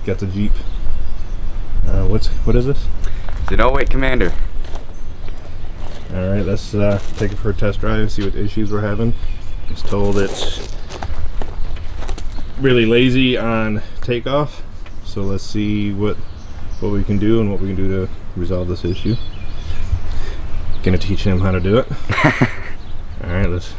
got the Jeep. What is this? It's an 08 Commander. All right, let's take it for a test drive, see what issues we're having. I was told it's really lazy on takeoff, so let's see what we can do and what we can do to resolve this issue. Gonna teach him how to do it. All right, let's.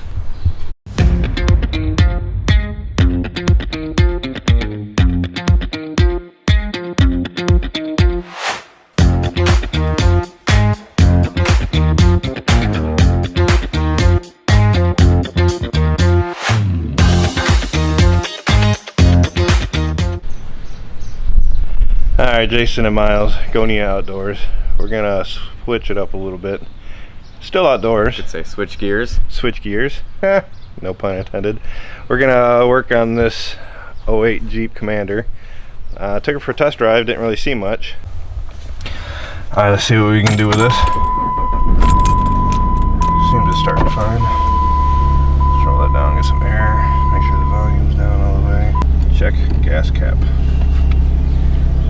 Alright, Jason and Myles, Go-nee-uh outdoors. We're gonna switch it up a little bit. Still outdoors. Could say switch gears. Switch gears. No pun intended. We're gonna work on this 08 Jeep Commander. Took it for a test drive, didn't really see much. Alright, let's see what we can do with this. Seems to start fine. Let's roll that down, get some air. Make sure the volume's down all the way. Check gas cap.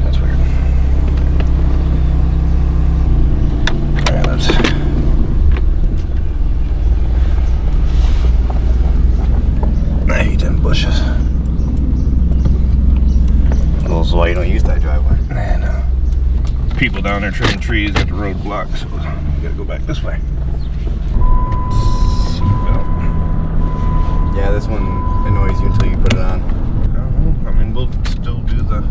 That's weird. Alright, let's. I hate them bushes. Well, that's why you don't use that driveway. Nah, no. People down there trimming trees at the road block, so we gotta go back this way. Yeah, this one annoys you until you put it on. I don't know. I mean, we'll still do the.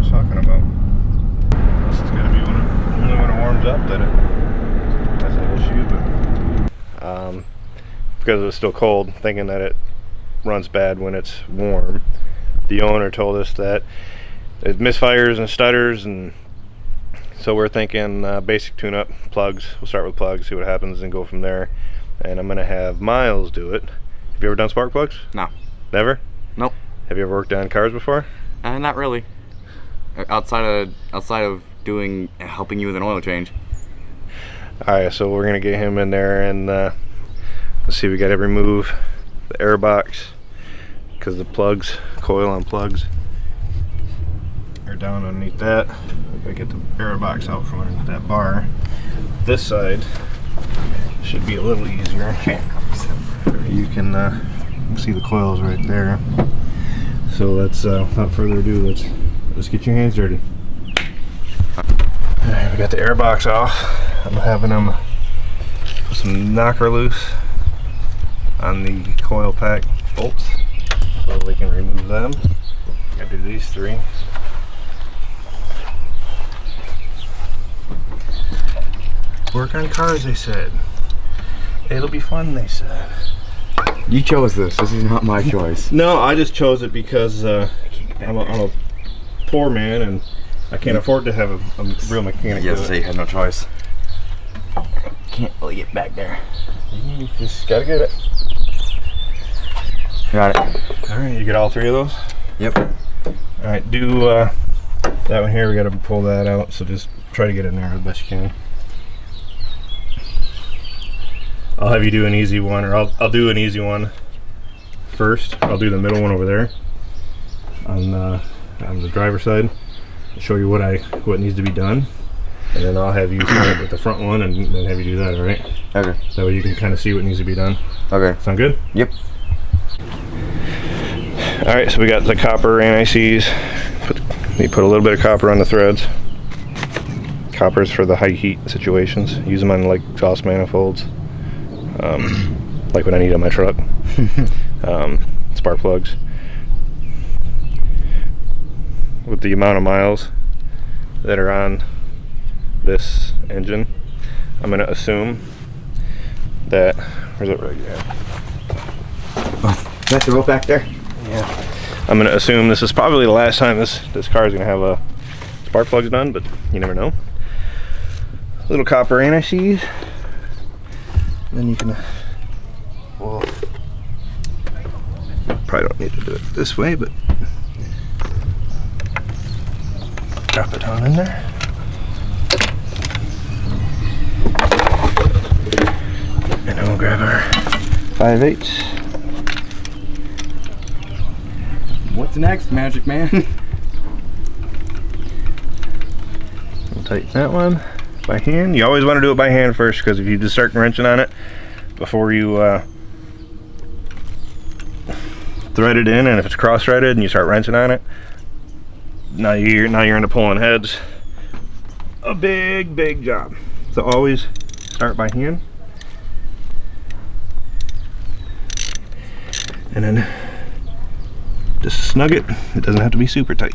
Talking about. This is gonna be only when it warms up that that's an issue, but because it was still cold, thinking that it runs bad when it's warm. The owner told us that it misfires and stutters, and so we're thinking basic tune-up plugs. We'll start with plugs, see what happens, and go from there. And I'm gonna have Myles do it. Have you ever done spark plugs? No. Never? Nope. Have you ever worked on cars before? Not really. Outside of doing helping you with an oil change. Alright, so we're gonna get him in there and let's see, we gotta remove the air box because the plugs, coil on plugs are down underneath that. We gotta get the air box out from underneath that bar. This side should be a little easier. You can see the coils right there. So let's without further ado, let's get your hands dirty. Alright, we got the air box off. I'm having them put some knocker loose on the coil pack bolts so we can remove them. Gotta do these three. Work on cars, they said. It'll be fun, they said. You chose this. This is not my choice. No, I just chose it because I'm a poor man and I can't afford to have a real mechanic. Yes, you had no choice. Can't really get back there. You just gotta get it. Got it. Alright, you get all three of those? Yep. Alright, do that one here, we gotta pull that out, so just try to get in there as best you can. I'll have you do an easy one, or I'll do an easy one first. I'll do the middle one over there on the driver's side. I'll show you what needs to be done, and then I'll have you start with the front one and then have you do that, alright? Okay. That way you can kind of see what needs to be done. Okay. Sound good? Yep. Alright, so we got the copper anti-seize. You put a little bit of copper on the threads. Copper's for the high heat situations. Use them on like exhaust manifolds. Like what I need on my truck. Spark plugs. With the amount of miles that are on this engine, I'm going to assume that, where's it right here? That's the rope back there? Yeah. I'm going to assume this is probably the last time this car is going to have a spark plugs done, but you never know. Little copper anti-seize. Then you can, well, probably don't need to do it this way, but drop it down in there. And then we'll grab our 5/8. What's next, Magic Man? We'll tighten that one by hand. You always want to do it by hand first, because if you just start wrenching on it before you thread it in, and if it's cross-threaded and you start wrenching on it, now you're into pulling heads. A big job. So always start by hand, and then just snug it. It doesn't have to be super tight.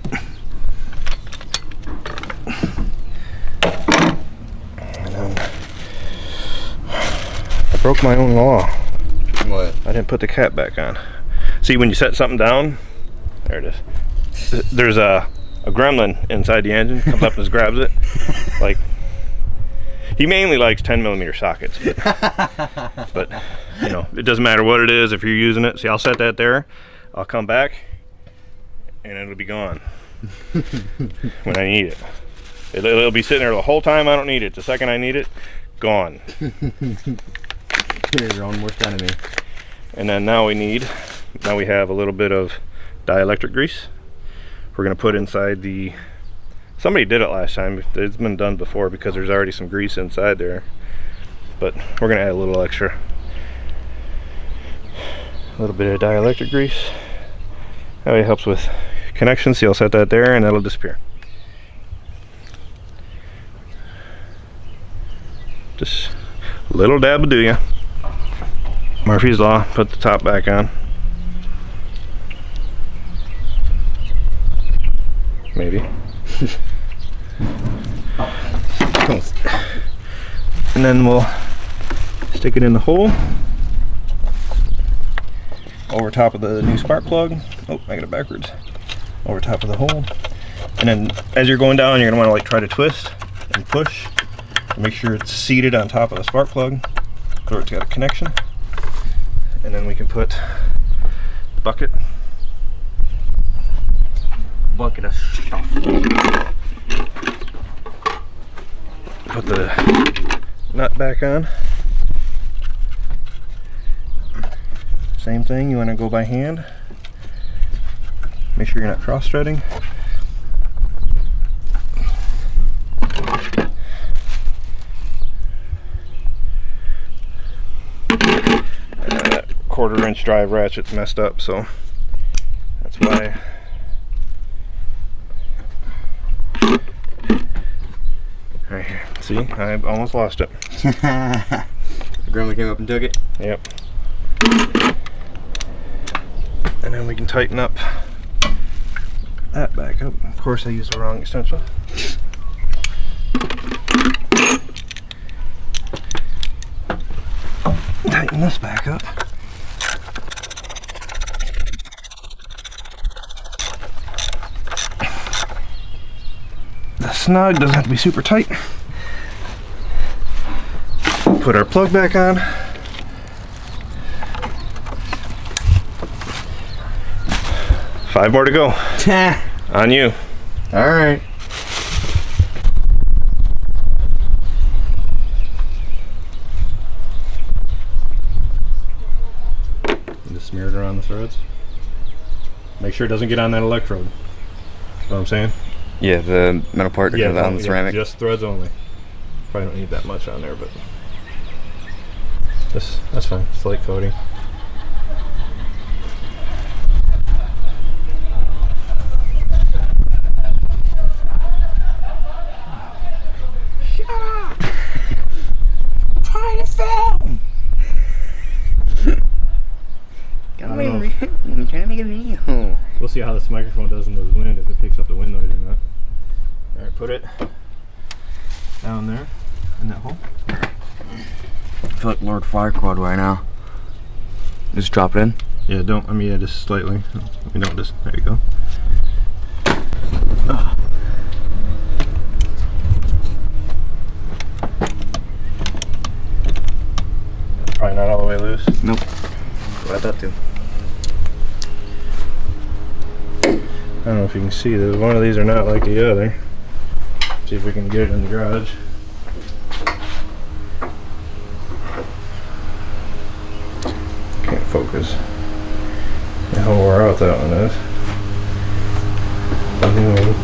And then I broke my own law. What? I didn't put the cap back on. See, when you set something down, there it is. There's a gremlin inside the engine, comes up and just grabs it. Like, he mainly likes 10mm sockets, but you know, it doesn't matter what it is if you're using it. See, I'll set that there. I'll come back, and it'll be gone when I need it. It'll be sitting there the whole time I don't need it. The second I need it, gone. You're your own worst enemy. And then now we have a little bit of dielectric grease. We're gonna put inside the, somebody did it last time. It's been done before because there's already some grease inside there. But we're gonna add a little extra. A little bit of dielectric grease. That way it helps with connection. So you'll set that there and that'll disappear. Just a little dab will do ya. Murphy's Law, put the top back on. Maybe. And then we'll stick it in the hole over top of the new spark plug. Oh, I got it backwards. Over top of the hole. And then as you're going down, you're gonna wanna like try to twist and push and make sure it's seated on top of the spark plug so it's got a connection. And then we can put bucket of stuff. Put the nut back on. Same thing, you want to go by hand. Make sure you're not cross-threading. That 1/4" drive ratchet's messed up, so that's why. Right here. See, I almost lost it. The gremlin came up and took it? Yep. And then we can tighten up that back up. Of course, I used the wrong extension. Tighten this back up. The snug doesn't have to be super tight. Put our plug back on. Five more to go. On you. All right. Just smear it around the threads. Make sure it doesn't get on that electrode. You know what I'm saying? Yeah, the metal part that goes on the ceramic. Just threads only. Probably don't need that much on there, but that's fine. Slight coating. Shut up! I'm trying to film! I'm trying to make a video. We'll see how this microphone does in the wind, if it picks up the wind noise or not. Alright, put it down there in that hole. I feel like Lord Firequad right now. Just drop it in. Yeah, just slightly. Just, there you go. Probably not all the way loose. Nope. Glad that too. I don't know if you can see that one of these are not like the other. See if we can get it in the garage. Can't focus. How wore out that one is. doing.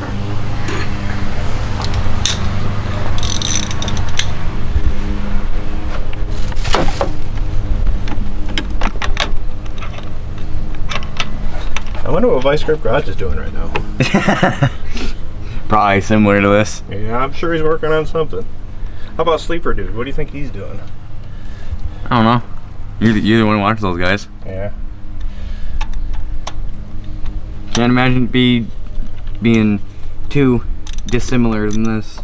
I wonder what Vice Grip Garage is doing right now. Probably similar to this. Yeah, I'm sure he's working on something. How about Sleeper Dude? What do you think he's doing? I don't know. You're the one who watches those guys. Yeah. Can't imagine being too dissimilar than this.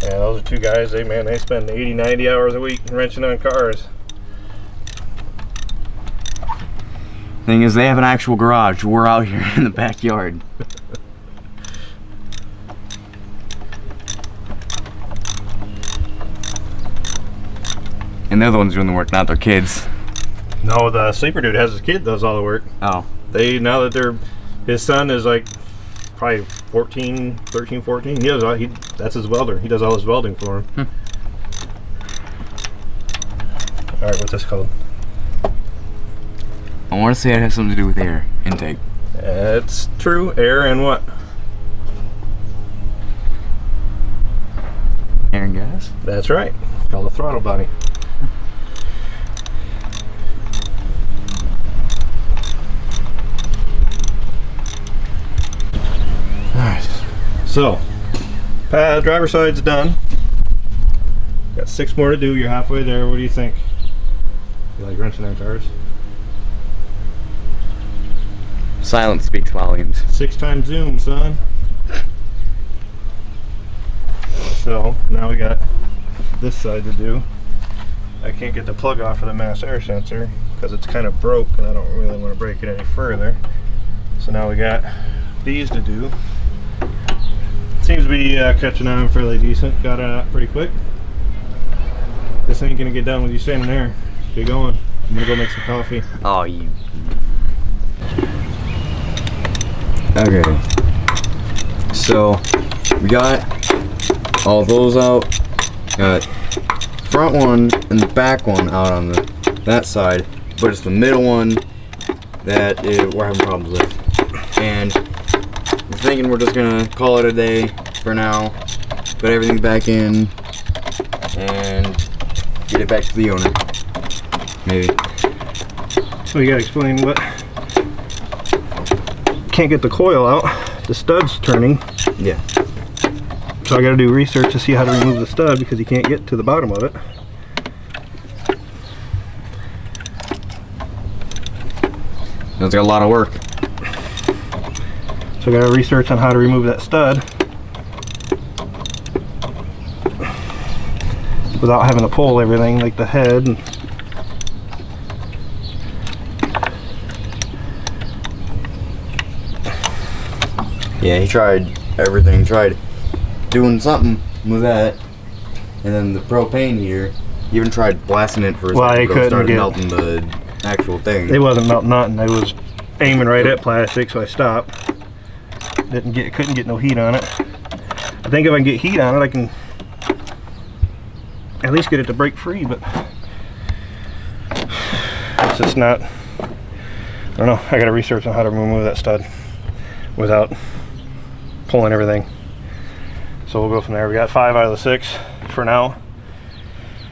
Yeah, those are two guys, they spend 80, 90 hours a week wrenching on cars. Thing is, they have an actual garage. We're out here in the backyard. And they're the ones doing the work, not their kids. No, the Sleeper Dude has his kid does all the work. Oh. Now that his son is like probably 13, 14. That's his welder. He does all his welding for him. All right, what's this called? I want to say it has something to do with air intake. It's true. Air and what? Air and gas? That's right. It's called a throttle body. Alright. So, driver's side's done. Got 6 more to do. You're halfway there. What do you think? You like wrenching on cars? Silence speaks volumes. 6 times zoom, son. So now we got this side to do. I can't get the plug off of the mass air sensor because it's kind of broke and I don't really want to break it any further. So now we got these to do. Seems to be catching on fairly decent. Got it out pretty quick. This ain't gonna get done with you standing there. Get going. I'm gonna go make some coffee. Oh, you. Okay, so we got all those out, got front one and the back one out on that side, but it's the middle one that we're having problems with. And we're thinking we're just gonna call it a day for now, put everything back in, and get it back to the owner, maybe. So you gotta explain what. Can't get the coil out, the stud's turning. Yeah. So I gotta do research to see how to remove the stud because you can't get to the bottom of it. That's got a lot of work. So I gotta research on how to remove that stud without having to pull everything like the head. Yeah, he tried everything. Tried doing something with that, and then the propane here. He even tried blasting it for a second, but it started melting the actual thing. It wasn't melting nothing. I was aiming right at plastic, so I stopped. Couldn't get no heat on it. I think if I can get heat on it, I can at least get it to break free. But it's just not. I don't know. I got to research on how to remove that stud without pulling everything. So we'll go from there. We got 5 out of the 6 for now.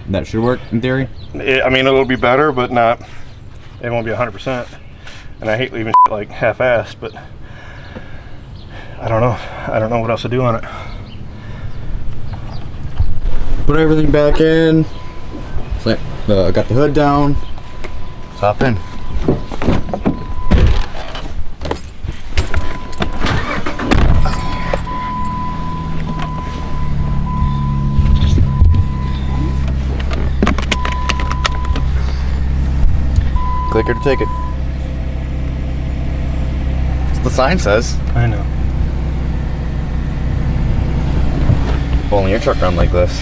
That should work in theory. I mean, it'll be better, but not. It won't be 100%. And I hate leaving like half-assed, but I don't know. I don't know what else to do on it. Put everything back in. Got the hood down. Let's hop in. Clicker to ticket. That's what the sign says. I know. If only your truck run like this.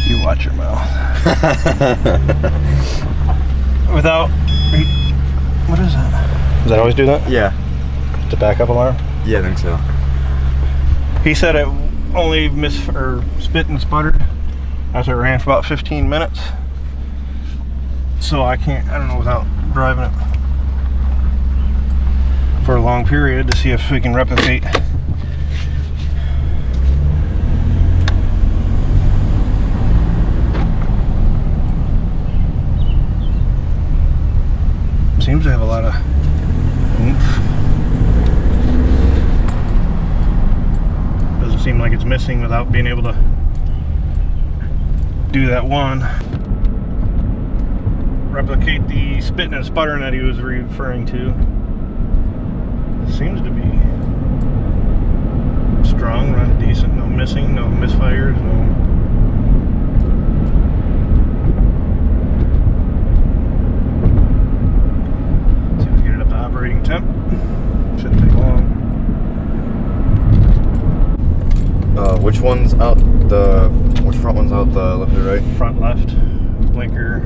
You watch your mouth. Without. What is that? Does that always do that? Yeah. The backup alarm? Yeah, I think so. He said it only spit and sputtered after it ran for about 15 minutes. So I don't know without driving it. for a long period to see if we can replicate. Seems to have a lot of oomph. Doesn't seem like it's missing without being able to do that one. Replicate the spitting and sputtering that he was referring to. Seems to be strong, run decent, no missing, no misfires, no. See if we get it up to operating temp. Shouldn't take long. Which front one's out the left or right? Front left blinker.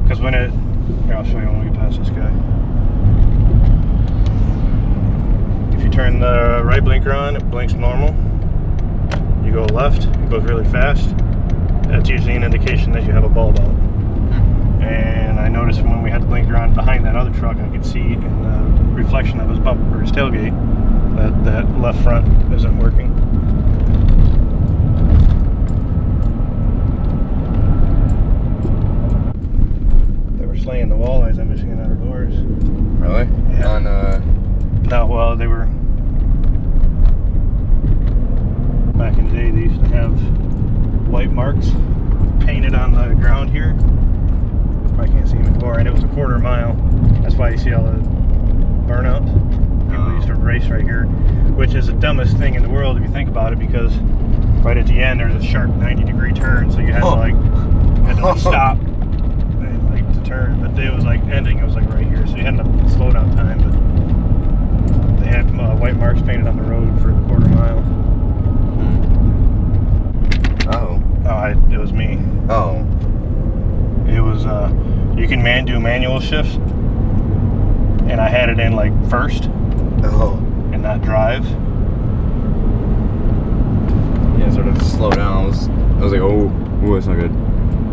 Because when it, here, I'll show you when we get past this guy. If you turn the right blinker on, it blinks normal. You go left, it goes really fast. That's usually an indication that you have a bulb out. And I noticed when we had the blinker on behind that other truck, I could see in the reflection of his bumper, his tailgate, that left front isn't working. Slaying the walleyes I'm missing in outer doors. Really? Yeah. No, well, they were back in the day. They used to have white marks painted on the ground here. I can't see them anymore, and it was a quarter mile. That's why you see all the burnouts. People used to race right here, which is the dumbest thing in the world if you think about it, because right at the end there's a sharp 90-degree turn, so you had to like stop. Turn, but it was like ending, it was like right here, so you had enough slow down time, but they had white marks painted on the road for the quarter mile. It was me. It was you can do manual shifts, and I had it in like first and not drive. Yeah, sort of slow down. I was like, oh, that's not good.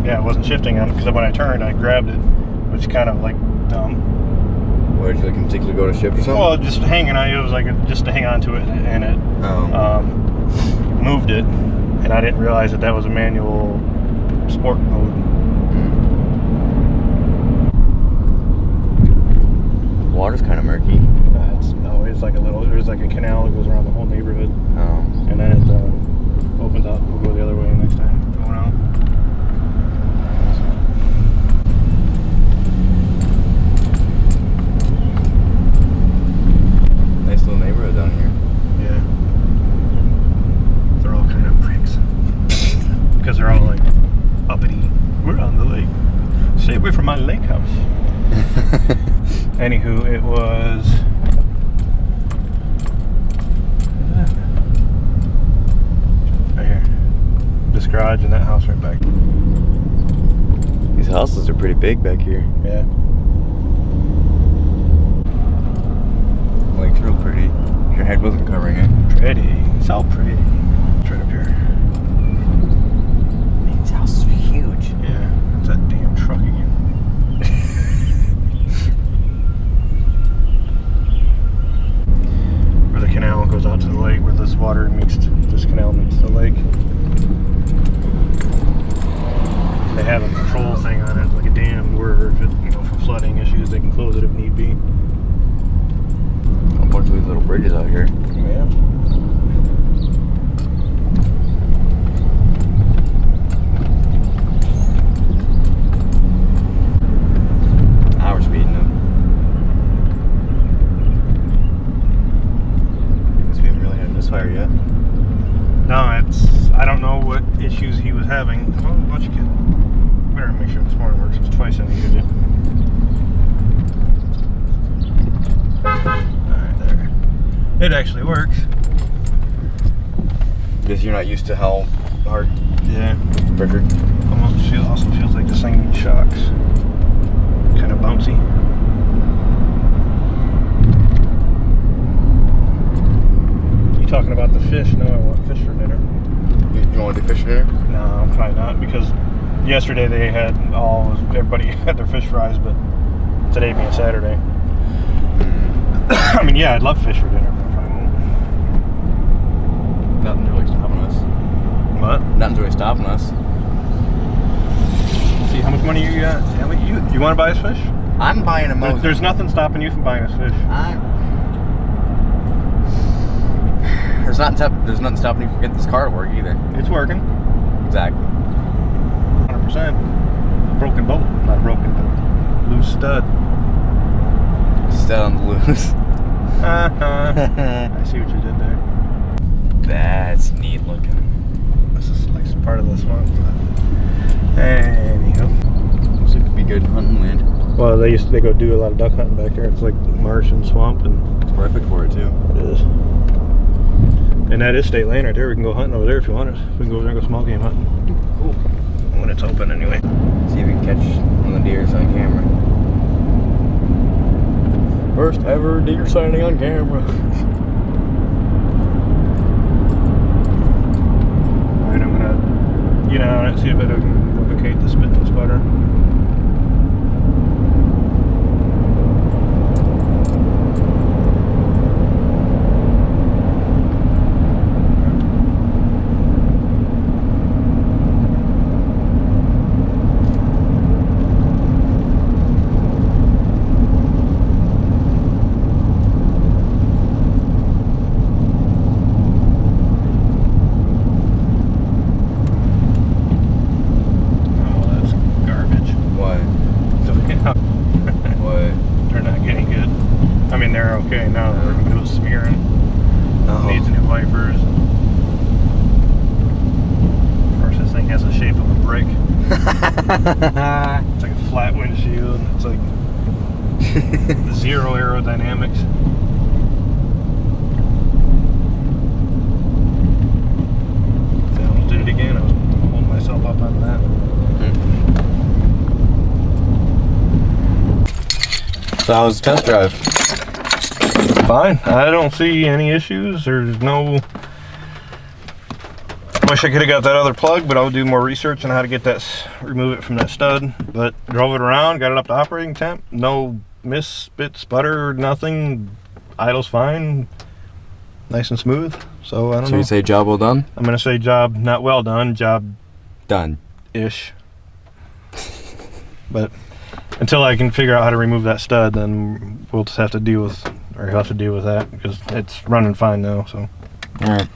Yeah, it wasn't shifting on, because when I turned, I grabbed it, which is kind of like dumb. Where did you like particularly go to shift or something? Well, just hanging on, it was like just to hang on to it, and it moved it, and I didn't realize that was a manual sport mode. Water's kind of murky. It's like there's like a canal that goes around the whole neighborhood. And then it opens up. We'll go the other way next time. Going out. Nice little neighborhood down here. Yeah. They're all kind of pricks. Because they're all like uppity. We're on the lake. Stay away from my lake house. Anywho, it was... right here. This garage and that house right back. These houses are pretty big back here. Yeah. Lake's real pretty. Your head wasn't covering it. Pretty. It's all pretty. It's right up here. These houses are huge. Yeah. It's that damn truck again. Where the canal goes out to the lake, where this water meets, this canal meets the lake. They have a control thing on it, like a dam, where if it, for flooding issues, they can close it if need be. A bunch of these little bridges out here. Yeah. Now we're speeding up. Guess we haven't really had a misfire yet. No, I don't know what issues he was having. Oh, watch your kid. Better make sure this morning works. It's twice I needed it. Alright, there. It actually works. Guess you're not used to how hard Yeah. pressure. Also feels like this thing needs shocks. Kind of bouncy. You talking about the fish? No, I want fish for dinner. You want to do fish for dinner? No, probably not, because yesterday they had everybody had their fish fries, but today being Saturday. I mean, yeah, I'd love fish for dinner, but I probably won't. Nothing's really stopping us. What? Nothing's really stopping us. See how much money you got? See how much you want to buy us fish? I'm buying a Moses. There's nothing stopping you from buying us fish. There's nothing stopping you from getting this car to work either. It's working. Exactly. 100%. Broken bolt, not broken, but loose stud. Stud on the loose. I see what you did there. That's neat looking. This is like part of the swamp. Anywho. Looks like it'd be good hunting land. Well, they go do a lot of duck hunting back there. It's like marsh and swamp, and It's perfect for it too. it is. And that is state land right there. We can go hunting over there if you want us. We can go over there and go small game hunting. Cool. When it's open anyway. See if we can catch one of the deers on camera. First ever deer sighting on camera. Alright, I'm gonna get on it, see if it'll replicate the spit and sputter. Okay, now we're gonna go smearing. Needs new wipers. Of course, this thing has the shape of a brick. It's like a flat windshield. It's like zero aerodynamics. See, I almost did it again. I was holding myself up on that. So how was the test drive? Fine. I don't see any issues. There's no... Wish I could have got that other plug, but I'll do more research on how to get that, remove it from that stud. But drove it around, got it up to operating temp. No miss, spit, sputter, nothing. Idle's fine. Nice and smooth. So I don't know. So you say job well done? I'm going to say job not well done, job done-ish. But until I can figure out how to remove that stud, then we'll just have to deal with, or he'll have to deal with that, because it's running fine now, so. Alright.